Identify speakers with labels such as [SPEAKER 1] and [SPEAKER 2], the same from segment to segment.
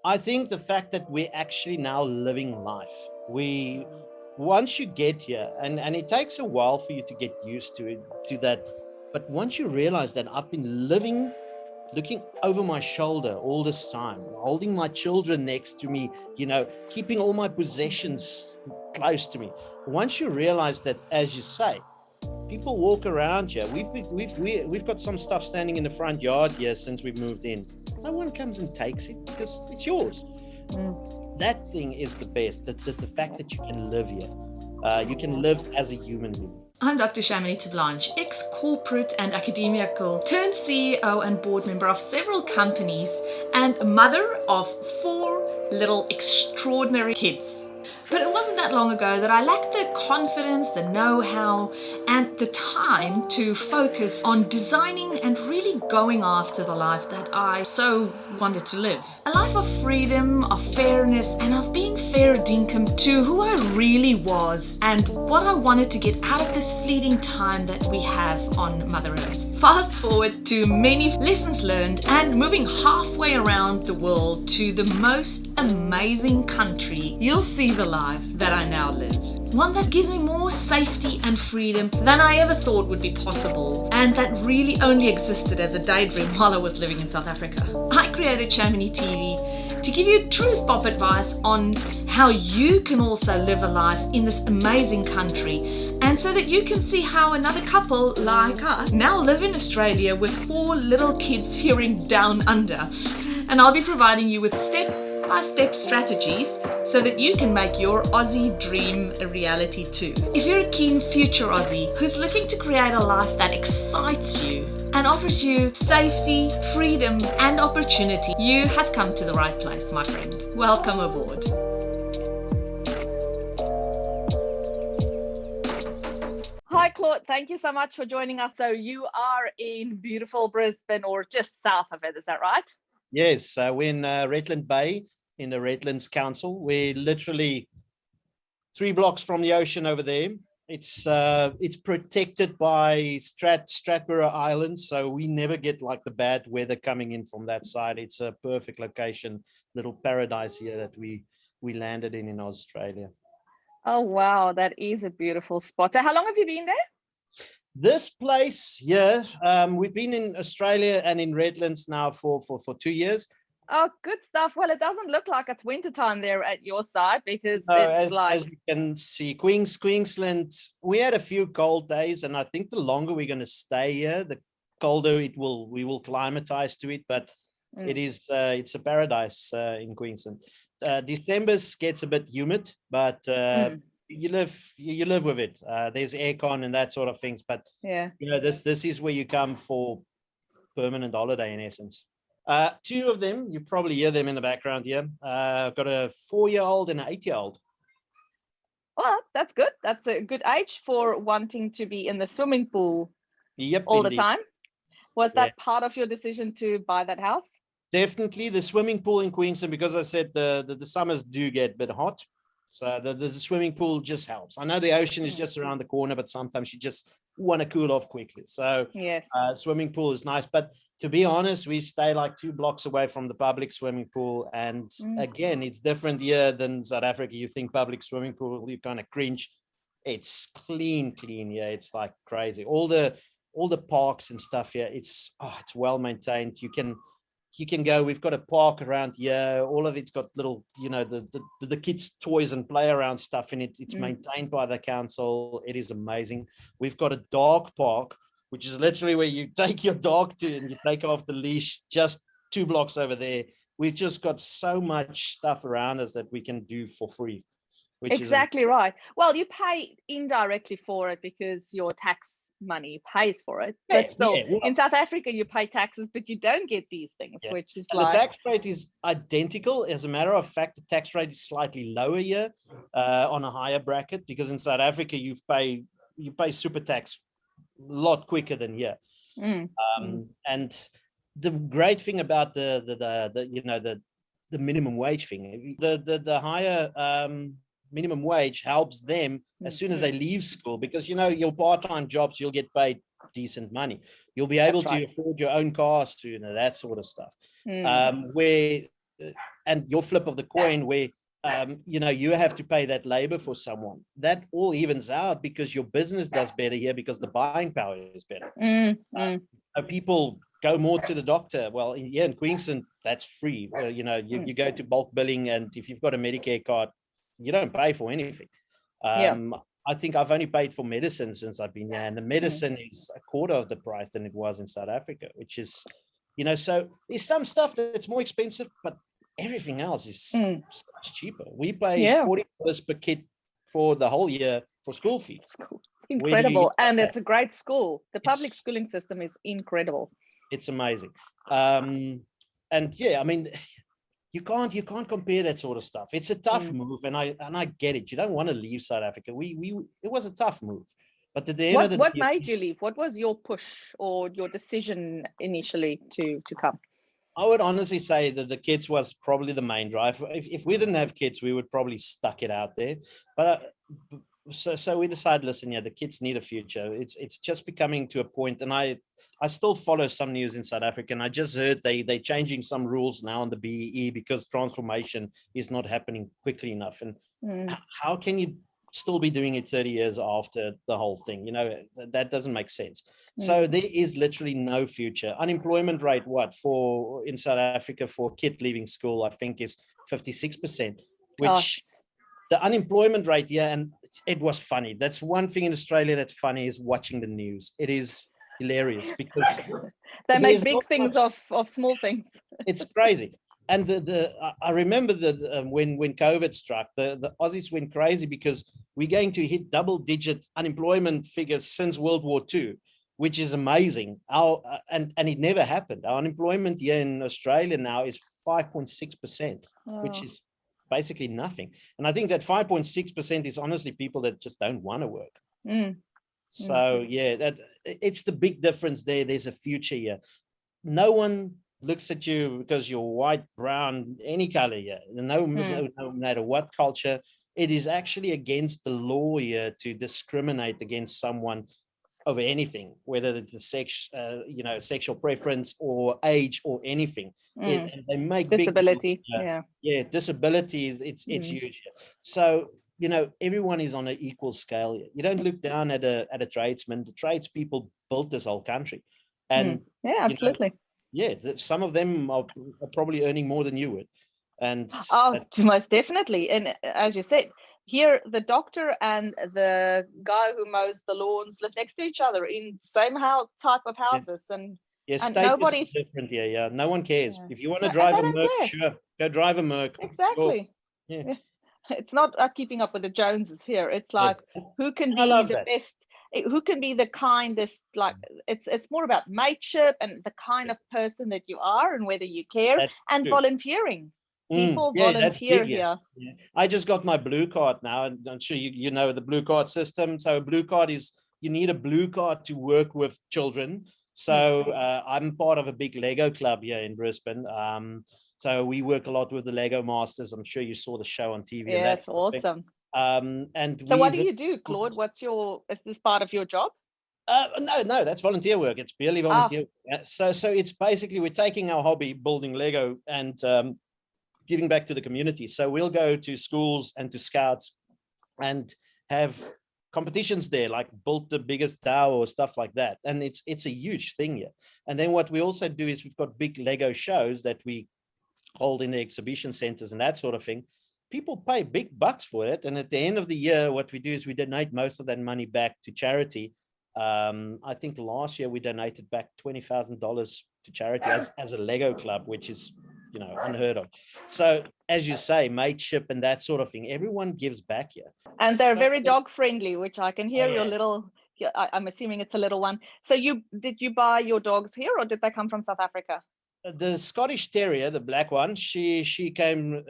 [SPEAKER 1] I think the fact that we're actually now living life. Once you get here, and it takes a while for you to get used to that. But once you realize that I've been living, looking over my shoulder all this time, holding my children next to me, keeping all my possessions close to me. Once you realize that, as you say, people walk around here. We've got some stuff standing in the front yard here since we've moved in. No one comes and takes it because it's yours. That thing is the best. The fact that you can live here, you can live as a human being.
[SPEAKER 2] I'm Dr. Chamonix Blanche, ex-corporate and academical, turned CEO and board member of several companies, and mother of 4 little extraordinary kids. But it wasn't that long ago that I lacked the confidence, the know-how, and the time to focus on designing and really going after the life that I so wanted to live. A life of freedom, of fairness, and of being fair dinkum to who I really was and what I wanted to get out of this fleeting time that we have on Mother Earth. Fast forward to many lessons learned and moving halfway around the world to the most amazing country, you'll see the life that I now live. One that gives me more safety and freedom than I ever thought would be possible, and that really only existed as a daydream while I was living in South Africa. I created Chamonix TV to give you true spot advice on how you can also live a life in this amazing country, and so that you can see how another couple like us now live in Australia with 4 little kids here in Down Under. And I'll be providing you with step-by-step strategies so that you can make your Aussie dream a reality too. If you're a keen future Aussie who's looking to create a life that excites you and offers you safety, freedom, and opportunity, you have come to the right place, my friend. Welcome aboard.
[SPEAKER 3] Hi, Claude. Thank you so much for joining us. So you are in beautiful Brisbane, or just south of it, is that right?
[SPEAKER 1] Yes, we're in Redland Bay in the Redlands Council. We're literally 3 blocks from the ocean over there. It's protected by Stratborough Island, so we never get like the bad weather coming in from that side. It's a perfect location, little paradise here that we landed in Australia.
[SPEAKER 3] Oh, wow. That is a beautiful spot. So how long have you been there?
[SPEAKER 1] This place, yeah, we've been in Australia and in Redlands now for 2 years.
[SPEAKER 3] Oh, good stuff. Well, it doesn't look like it's wintertime there at your side, because
[SPEAKER 1] No,
[SPEAKER 3] it's
[SPEAKER 1] as you can see, Queensland, we had a few cold days, and I think the longer we're going to stay here, the colder we will climatize to it. But it's a paradise in Queensland. December gets a bit humid, but you live with it. There's aircon and that sort of things, but
[SPEAKER 3] yeah,
[SPEAKER 1] this is where you come for permanent holiday in essence. 2 of them, you probably hear them in the background here. I've got a 4-year-old and an 8-year-old.
[SPEAKER 3] Well, that's good. That's a good age for wanting to be in the swimming pool all
[SPEAKER 1] Indeed.
[SPEAKER 3] the time. Was that part of your decision to buy that house?
[SPEAKER 1] Definitely the swimming pool in Queensland, because I said the summers do get a bit hot. So the swimming pool just helps. I know the ocean is just around the corner, but sometimes you just want to cool off quickly. So
[SPEAKER 3] yes,
[SPEAKER 1] swimming pool is nice. But to be honest, we stay like 2 blocks away from the public swimming pool. And again, it's different here than South Africa. You think public swimming pool, you kind of cringe. It's clean. Yeah, it's like crazy. All the parks and stuff here, it's well maintained. You can go. We've got a park around here. All of it's got little, the kids' toys and play around stuff in it. It's maintained by the council. It is amazing. We've got a dog park, which is literally where you take your dog to and you take off the leash, just 2 blocks over there. We've just got so much stuff around us that we can do for free.
[SPEAKER 3] Exactly right. Well, you pay indirectly for it because your tax money pays for it, but still in South Africa you pay taxes but you don't get these things, which is
[SPEAKER 1] the tax rate is identical. As a matter of fact, the tax rate is slightly lower here on a higher bracket, because in South Africa you pay super tax a lot quicker than here. And the great thing about the minimum wage thing, the higher minimum wage helps them as soon as they leave school, because your part-time jobs, you'll get paid decent money. You'll be able to afford your own cars, to that sort of stuff. Where and your flip of the coin where, you have to pay that labor for someone. That all evens out because your business does better here because the buying power is better. People go more to the doctor. Well, in Queensland, that's free. You go to bulk billing, and if you've got a Medicare card, you don't pay for anything. I think I've only paid for medicine since I've been here, and the medicine is a quarter of the price than it was in South Africa, which is, so there's some stuff that's more expensive, but everything else is so much cheaper. We pay $40 per kid for the whole year for school fees.
[SPEAKER 3] Incredible. And it's a great school. The public schooling system is incredible.
[SPEAKER 1] It's amazing. And yeah, I mean, you can't compare that sort of stuff. It's a tough move, and I get it. You don't want to leave South Africa. It was a tough move. But at the end of the
[SPEAKER 3] what made you leave? What was your push or your decision initially to come?
[SPEAKER 1] I would honestly say that the kids was probably the main drive. If we didn't have kids, we would probably stuck it out there. But so we decided, listen, the kids need a future. It's just becoming to a point, and I still follow some news in South Africa, and I just heard they're changing some rules now on the BEE because transformation is not happening quickly enough. And how can you still be doing it 30 years after the whole thing? That doesn't make sense. So there is literally no future. Unemployment rate, in South Africa for kid leaving school, I think is 56%, which the unemployment rate here, and it was funny. That's one thing in Australia that's funny is watching the news. It is hilarious because
[SPEAKER 3] they make big things of small things.
[SPEAKER 1] It's crazy. And I remember that when COVID struck, the Aussies went crazy because we're going to hit double-digit unemployment figures since World War II, which is amazing. And it never happened. Our unemployment here in Australia now is 5.6%, which is basically nothing. And I think that 5.6% is honestly people that just don't want to work. So yeah, it's the big difference there. There's a future here. No one looks at you because you're white, brown, any color here. No matter what culture, it is actually against the law here to discriminate against someone over anything, whether it's a sexual preference or age or anything. And they make
[SPEAKER 3] disability.
[SPEAKER 1] Disability it's huge. So everyone is on an equal scale here. You don't look down at a tradesman. The tradespeople built this whole country, and
[SPEAKER 3] absolutely.
[SPEAKER 1] Some of them are probably earning more than you would. And
[SPEAKER 3] most definitely. And as you said, here the doctor and the guy who mows the lawns live next to each other in the same type of houses. And
[SPEAKER 1] nobody is different here. Yeah, no one cares. If you want to drive a Merc, sure, go drive a Merc.
[SPEAKER 3] Exactly. Yeah. It's not keeping up with the Joneses here. It's like who can be the best, who can be the kindest. Like it's more about mateship and the kind of person that you are and whether you care, and volunteering. People volunteer here.
[SPEAKER 1] Yeah. I just got my blue card now, and I'm sure you know the blue card system. So a blue card is you need a blue card to work with children. So I'm part of a big Lego club here in Brisbane. So we work a lot with the Lego Masters. I'm sure you saw the show on TV.
[SPEAKER 3] Yeah, that's awesome.
[SPEAKER 1] And
[SPEAKER 3] so what do you do, Claude? Is this part of your job?
[SPEAKER 1] No, that's volunteer work. It's purely volunteer. So it's basically we're taking our hobby, building Lego, and giving back to the community. So we'll go to schools and to scouts and have competitions there, like build the biggest tower or stuff like that. And it's a huge thing here. And then what we also do is we've got big Lego shows that we hold in the exhibition centers and that sort of thing. People pay big bucks for it. And at the end of the year, what we do is we donate most of that money back to charity. I think last year we donated back $20,000 to charity as a Lego club, which is unheard of. So as you say, mateship and that sort of thing, everyone gives back here.
[SPEAKER 3] And they're very dog friendly, which I can hear your little, I'm assuming it's a little one. So did you buy your dogs here or did they come from South Africa?
[SPEAKER 1] The Scottish Terrier, the black one, she came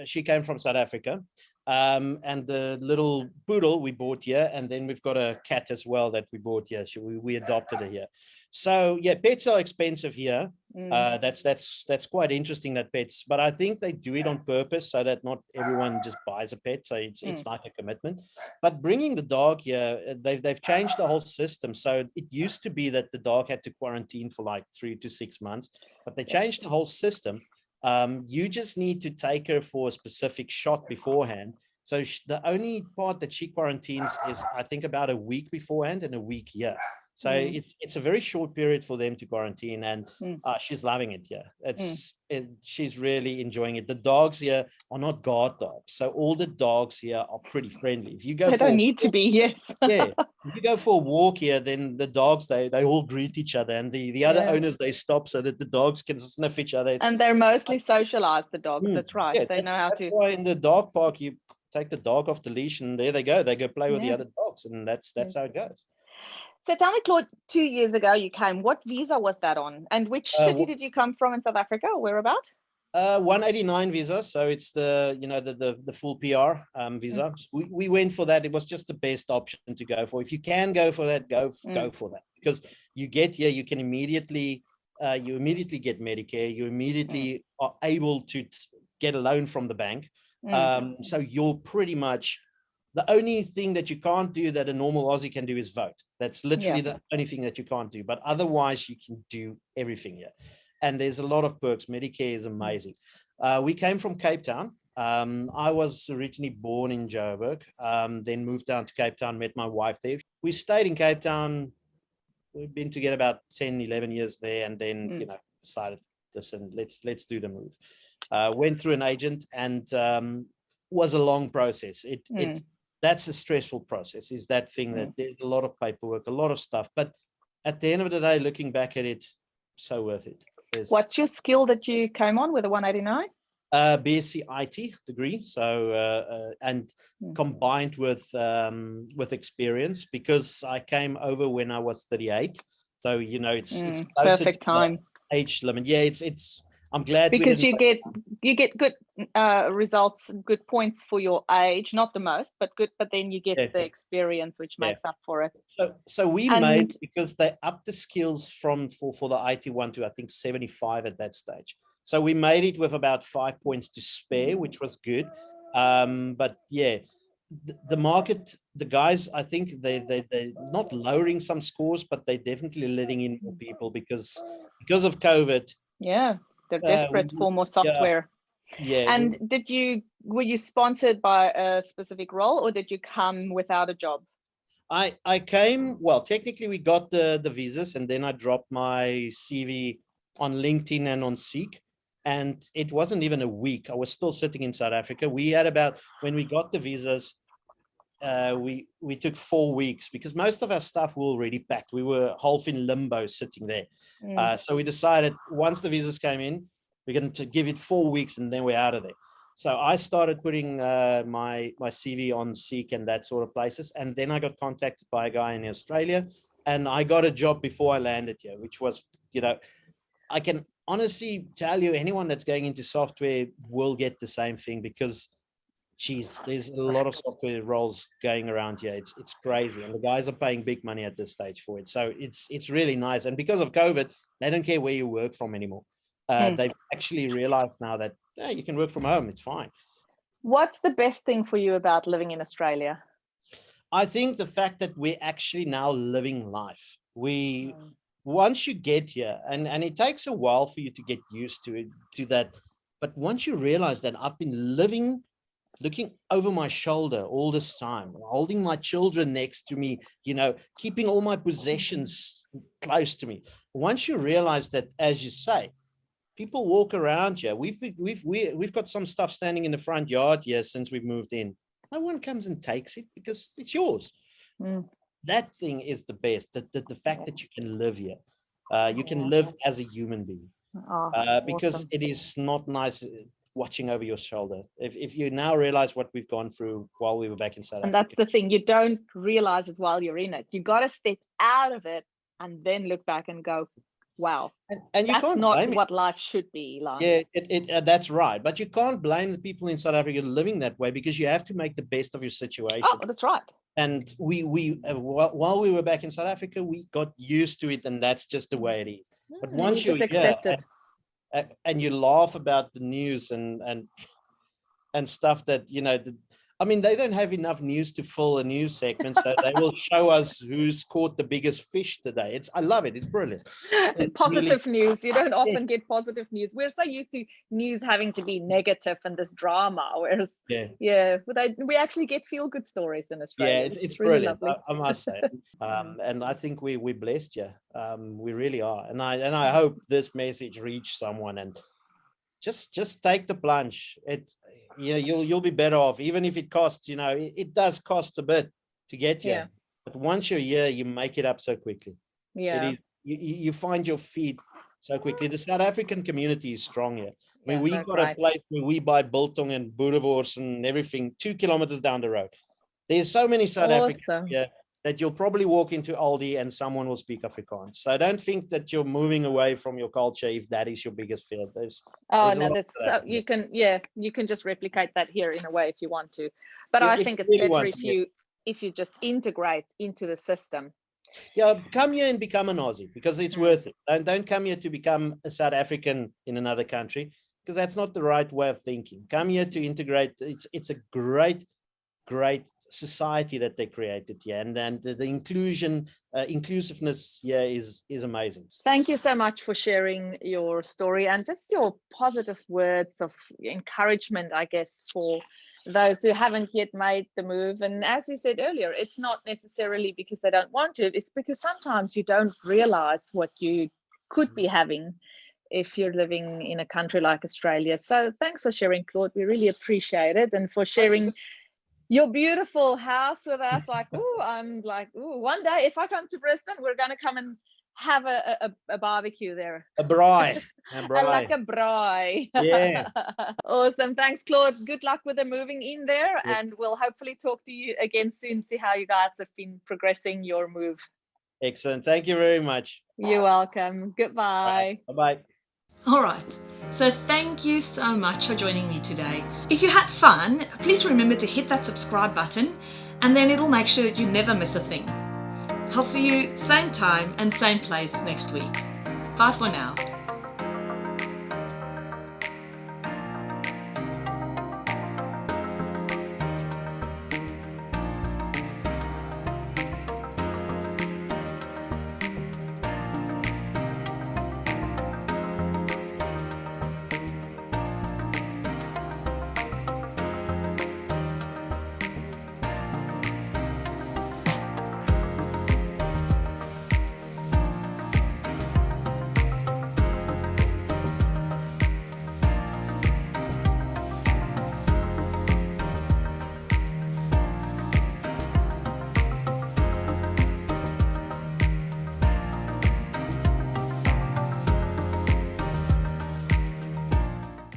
[SPEAKER 1] from South Africa. And the little poodle we bought here, and then we've got a cat as well that we bought here. We adopted her here. So yeah, pets are expensive here. That's quite interesting, that pets, but I think they do it on purpose so that not everyone just buys a pet. So it's like a commitment. But bringing the dog here, they've changed the whole system. So it used to be that the dog had to quarantine for like 3 to 6 months, but they changed the whole system. You just need to take her for a specific shot beforehand. So the only part that she quarantines is, I think, about a week beforehand and a week here. So it's a very short period for them to quarantine, and she's loving it here. She's really enjoying it. The dogs here are not guard dogs, so all the dogs here are pretty friendly. If you go,
[SPEAKER 3] they don't need to be. Yes.
[SPEAKER 1] Yeah. If you go for a walk here, then the dogs they all greet each other, and the other owners, they stop so that the dogs can sniff each other.
[SPEAKER 3] And they're mostly socialized. The dogs. That's right.
[SPEAKER 1] Yeah,
[SPEAKER 3] they know how to.
[SPEAKER 1] That's why in the dog park you take the dog off the leash, and there they go. They go play with the other dogs, and that's how it goes.
[SPEAKER 3] So tell me, Claude, 2 years ago you came. What visa was that on? And which city did you come from in South Africa? Where about?
[SPEAKER 1] 189 visa. So it's the full PR visa. So we went for that. It was just the best option to go for. If you can go for that, go for that. Because you get here, you can immediately get Medicare. You immediately are able to get a loan from the bank. So you're pretty much, the only thing that you can't do that a normal Aussie can do is vote. That's literally the only thing that you can't do. But otherwise, you can do everything here. And there's a lot of perks. Medicare is amazing. We came from Cape Town. I was originally born in Joburg, then moved down to Cape Town, met my wife there. We stayed in Cape Town. We've been together about 10, 11 years there, and then, decided, listen, let's do the move. Went through an agent, and was a long process. That's a stressful process, is that thing that there's a lot of paperwork, a lot of stuff. But at the end of the day, looking back at it, so worth it.
[SPEAKER 3] What's your skill that you came on with a 189?
[SPEAKER 1] BSc IT degree. So and combined with experience, because I came over when I was 38. So it's
[SPEAKER 3] perfect time.
[SPEAKER 1] Age limit. Yeah, it's. I'm glad,
[SPEAKER 3] because you get good results, good points for your age, not the most, but good. But then you get the experience, which makes up for it.
[SPEAKER 1] So we made, because they upped the skills for the IT one to, I think, 75 at that stage. So we made it with about 5 points to spare, which was good. But yeah, the market, the guys, I think they're not lowering some scores, but they're definitely letting in more people because of COVID.
[SPEAKER 3] Yeah. They're desperate for more software.
[SPEAKER 1] Yeah.
[SPEAKER 3] And were you sponsored by a specific role, or did you come without a job?
[SPEAKER 1] I came, well, technically we got the visas, and then I dropped my CV on LinkedIn and on Seek. And it wasn't even a week. I was still sitting in South Africa. We had when we got the visas, we took 4 weeks, because most of our stuff were already packed. We were half in limbo sitting there. So we decided, once the visas came in, we're going to give it 4 weeks, and then we're out of there. So I started putting my CV on Seek and that sort of places. And then I got contacted by a guy in Australia, and I got a job before I landed here, which was, I can honestly tell you, anyone that's going into software will get the same thing, because there's a lot of software roles going around here. It's crazy, and the guys are paying big money at this stage for it. So it's really nice. And because of COVID, they don't care where you work from anymore. They've actually realized now that you can work from home. It's fine.
[SPEAKER 3] What's the best thing for you about living in Australia?
[SPEAKER 1] I think the fact that we're actually now living life. Once you get here, and it takes a while for you to get used to that. But once you realize that I've been looking over my shoulder all this time, holding my children next to me, keeping all my possessions close to me. Once you realize that, as you say, people walk around here. We've got some stuff standing in the front yard here since we've moved in. No one comes and takes it because it's yours. That thing is the best. The fact that you can live here, you can live as a human being, because awesome. It is not nice watching over your shoulder. If you now realize what we've gone through while we were back in South Africa.
[SPEAKER 3] And that's the thing, you don't realize it while you're in it. You got to step out of it and then look back and go, wow,
[SPEAKER 1] and you
[SPEAKER 3] that's not what life should be like.
[SPEAKER 1] Yeah, that's right. But you can't blame the people in South Africa living that way, because you have to make the best of your situation.
[SPEAKER 3] Oh, that's right.
[SPEAKER 1] And we while we were back in South Africa, we got used to it, and that's just the way it is. But once you're here, and you laugh about the news and stuff that I mean, they don't have enough news to fill a news segment, so they will show us who's caught the biggest fish today. I love it. It's brilliant.
[SPEAKER 3] Positive news. You don't often get positive news. We're so used to news having to be negative and this drama, whereas we actually get feel good stories in Australia.
[SPEAKER 1] Yeah, it's
[SPEAKER 3] really
[SPEAKER 1] brilliant.
[SPEAKER 3] lovely.
[SPEAKER 1] I must say, and I think we're blessed. Yeah, we really are. And I hope this message reached someone, and just take the plunge. You'll be better off, even if it costs. It does cost a bit to get here, but once you're here, you make it up so quickly.
[SPEAKER 3] Yeah,
[SPEAKER 1] it is. You find your feet so quickly. The South African community is strong here. I mean, we got a place where we buy biltong and boerewors and everything 2 kilometers down the road. There's so many South Africans here that you'll probably walk into Aldi and someone will speak Afrikaans. So don't think that you're moving away from your culture if that is your biggest fear.
[SPEAKER 3] You can just replicate that here in a way if you want to. But I think it's better if you just integrate into the system.
[SPEAKER 1] Yeah, come here and become an Aussie because it's worth it. Don't come here to become a South African in another country because that's not the right way of thinking. Come here to integrate. It's a great society that they created here, and the inclusiveness here is amazing.
[SPEAKER 3] Thank you so much for sharing your story and just your positive words of encouragement, I guess, for those who haven't yet made the move. And as you said earlier, it's not necessarily because they don't want to, it's because sometimes you don't realize what you could be having if you're living in a country like Australia. So thanks for sharing, Claude. We really appreciate it, and for sharing your beautiful house with us. I'm like, one day if I come to Brisbane, we're going to come and have a barbecue there.
[SPEAKER 1] A braai.
[SPEAKER 3] Like a braai.
[SPEAKER 1] Yeah.
[SPEAKER 3] Awesome. Thanks, Claude. Good luck with the moving in there. Yeah. And we'll hopefully talk to you again soon, see how you guys have been progressing your move.
[SPEAKER 1] Excellent. Thank you very much.
[SPEAKER 3] You're welcome. Goodbye.
[SPEAKER 1] Bye-bye.
[SPEAKER 2] All right. So thank you so much for joining me today. If you had fun, please remember to hit that subscribe button, and then it'll make sure that you never miss a thing. I'll see you same time and same place next week. Bye for now.